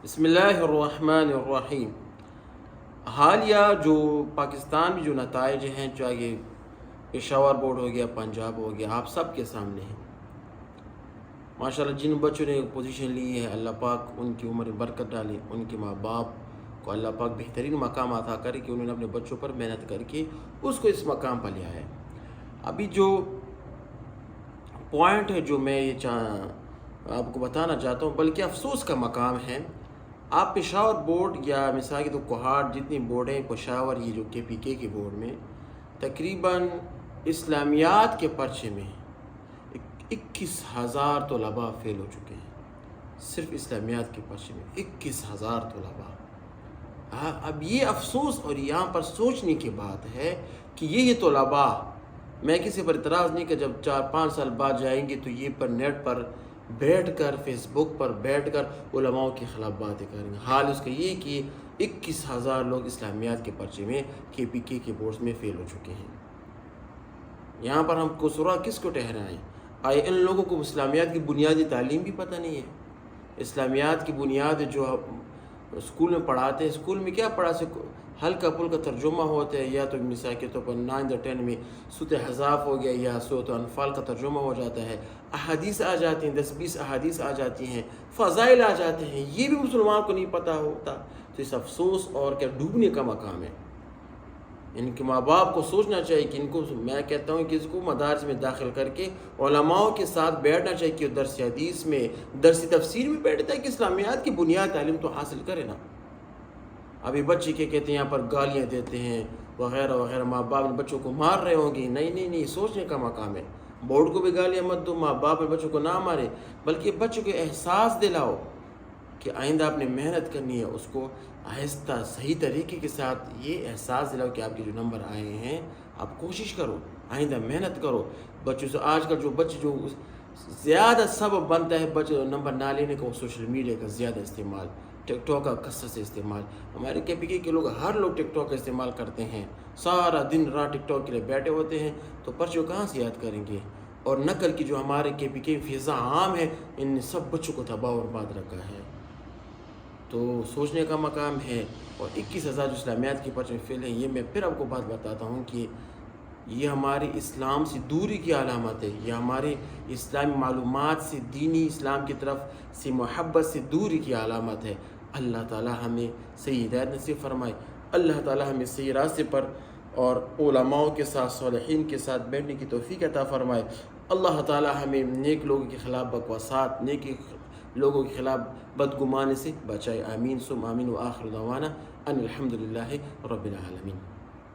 بسم اللہ الرحمن الرحیم۔ حالیہ جو پاکستان میں جو نتائج ہیں، چاہے پشاور بورڈ ہو گیا، پنجاب ہو گیا، آپ سب کے سامنے ہیں۔ ماشاءاللہ جن بچوں نے پوزیشن لی ہے، اللہ پاک ان کی عمر میں برکت ڈالے، ان کے ماں باپ کو اللہ پاک بہترین مقام عطا کرے کہ انہوں نے اپنے بچوں پر محنت کر کے اس کو اس مقام پر لیا ہے۔ ابھی جو پوائنٹ ہے جو میں یہ آپ کو بتانا چاہتا ہوں، بلکہ افسوس کا مقام ہے، آپ پشاور بورڈ یا مثال کے تو کوہاٹ جتنی بورڈ ہیں، پشاور یہ جو KPK کے بورڈ میں تقریباً اسلامیات کے پرچے میں 21,000 طلباء فیل ہو چکے ہیں۔ صرف اسلامیات کے پرچے میں 21,000 طلباء۔ اب یہ افسوس اور یہاں پر سوچنے کی بات ہے کہ یہ طلباء، میں کسی پر اعتراض نہیں کہ جب 4-5 سال بعد جائیں گے تو یہ پر نیٹ پر بیٹھ کر، فیس بک پر بیٹھ کر علماء کے خلاف باتیں کریں گے۔ حال اس کا یہ کہ 21,000 لوگ اسلامیات کے پرچے میں KPK کے بورڈز میں فیل ہو چکے ہیں۔ یہاں پر ہم قصورا کس کو ٹھہرائیں؟ آئے ان لوگوں کو اسلامیات کی بنیادی تعلیم بھی پتہ نہیں ہے؟ اسلامیات کی بنیاد جو اسکول میں پڑھاتے ہیں، اسکول میں کیا پڑھا سکو، ہلکا پھلکا ترجمہ ہوتا ہے، یا تو مثال کے طور پر 9 یا 10 میں سورۃ احزاب ہو گیا یا سورۃ انفال کا ترجمہ ہو جاتا ہے، احادیث آ جاتی ہیں، 10-20 احادیث آ جاتی ہیں، فضائل آ جاتے ہیں، یہ بھی مسلمان کو نہیں پتہ ہوتا، تو اس افسوس اور کیا ڈوبنے کا مقام ہے۔ ان کے ماں باپ کو سوچنا چاہیے کہ ان کو، میں کہتا ہوں کہ اس کو مدارس میں داخل کر کے علماء کے ساتھ بیٹھنا چاہیے کہ درس حدیث میں، درس تفسیر میں بیٹھتا ہے کہ اسلامیات کی بنیاد تعلیم تو حاصل کرے نا۔ ابھی بچے کہتے ہیں یہاں پر گالیاں دیتے ہیں وغیرہ وغیرہ، ماں باپ بچوں کو مار رہے ہوں گے، نہیں، سوچنے کا مقام ہے۔ بورڈ کو بھی گالیاں مت دو، ماں باپ بچوں کو نہ مارے، بلکہ بچوں کو احساس دلاؤ کہ آئندہ آپ نے محنت کرنی ہے، اس کو آہستہ صحیح طریقے کے ساتھ یہ احساس دلاؤ کہ آپ کے جو نمبر آئے ہیں آپ کوشش کرو، آئندہ محنت کرو۔ بچوں سے آج کل جو بچے جو زیادہ سبب بنتا ہے بچے نمبر نہ لینے کا، وہ سوشل میڈیا کا زیادہ استعمال، ٹک ٹاک کا کثرت سے استعمال۔ ہمارے KPK کے لوگ، ہر لوگ ٹک ٹاک کا استعمال کرتے ہیں، سارا دن رات ٹک ٹاک کے لیے بیٹھے ہوتے ہیں، تو پرچوں کہاں سے یاد کریں گے؟ اور نقل کی جو ہمارے KPK فضا عام ہے، ان نے سب بچوں کو تباہ و برباد رکھا ہے۔ تو سوچنے کا مقام ہے۔ اور 21,000 جو اسلامیات کے پرچے میں فیل ہیں، یہ میں پھر آپ کو بات بتاتا ہوں کہ یہ ہمارے اسلام سے دوری کی علامت ہے، یہ ہمارے اسلامی معلومات سے، دینی اسلام کی طرف سے محبت سے دوری کی علامت ہے۔ اللہ تعالی ہمیں صحیح ہدایت نصیب فرمائے، اللہ تعالی ہمیں صحیح راستے پر اور علماء کے ساتھ، صالحین کے ساتھ بیٹھنے کی توفیق عطا فرمائے۔ اللہ تعالی ہمیں نیک لوگوں کے خلاف بکواسات، نیک لوگوں کے خلاف بدگمانے سے بچائے۔ آمین ثم آمین، وآخر دعوانا ان الحمدللہ رب العالمین۔